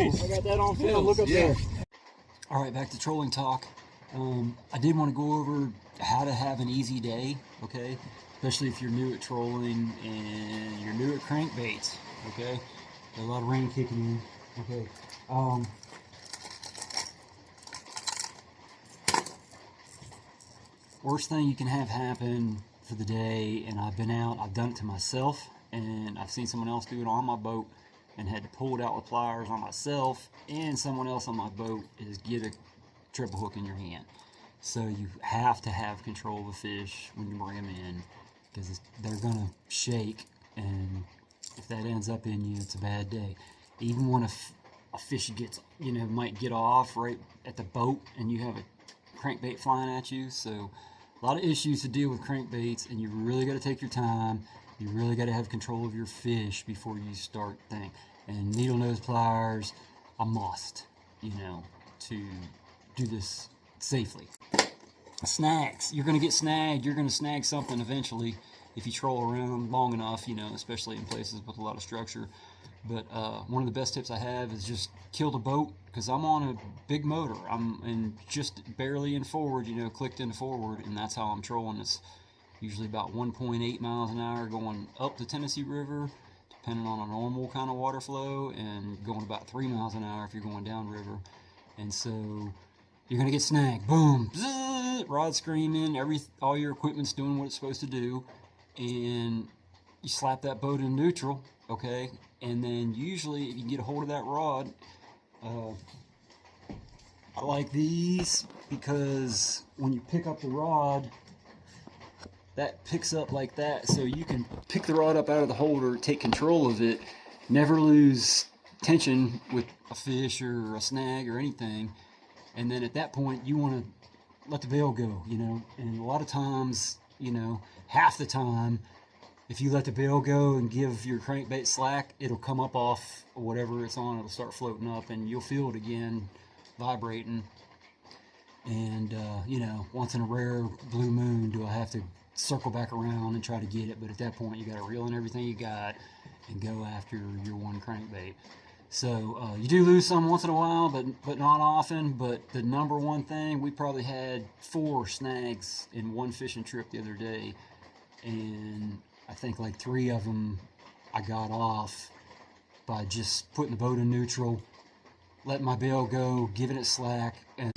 Nice. I got that on film. Look up there. All right, back to trolling talk. I did want to go over how to have an easy day, okay? Especially if you're new at trolling and you're new at crankbaits, okay? Got a lot of rain kicking in, okay? Worst thing you can have happen for the day, and I've been out, I've done it to myself, and I've seen someone else do it on my boat and had to pull it out with pliers on myself and someone else on my boat, is get a triple hook in your hand. So you have to have control of the fish when you bring them in, because they're gonna shake, and if that ends up in you, it's a bad day. Even when a fish gets, might get off right at the boat and you have a crankbait flying at you. So a lot of issues to deal with crankbaits, and you really got to take your time. You really got to have control of your fish before you start thing. And needle nose pliers, a must, to do this safely. Snags. You're going to get snagged. You're going to snag something eventually if you troll around long enough, especially in places with a lot of structure. But one of the best tips I have is just kill the boat, because I'm on a big motor. I'm just barely in forward, clicked into forward, and that's how I'm trolling. It's usually about 1.8 miles an hour going up the Tennessee River, depending on a normal kind of water flow, and going about 3 miles an hour if you're going downriver. And so you're going to get snagged. Boom, bzzz, rod screaming, all your equipment's doing what it's supposed to do, and you slap that boat in neutral, okay? And then usually if you can get a hold of that rod, I like these because when you pick up the rod, that picks up like that, so you can pick the rod up out of the holder, take control of it, never lose tension with a fish or a snag or anything. And then at that point you want to let the bail go, and a lot of times, half the time, if you let the bail go and give your crankbait slack, it'll come up off whatever it's on, it'll start floating up, and you'll feel it again vibrating. And once in a rare blue moon do I have to circle back around and try to get it, but at that point you got to reel in everything you got and go after your one crankbait. So you do lose some once in a while, but not often. But the number one thing, we probably had 4 snags in one fishing trip the other day, and I think like 3 of them I got off by just putting the boat in neutral, letting my bail go, giving it slack, and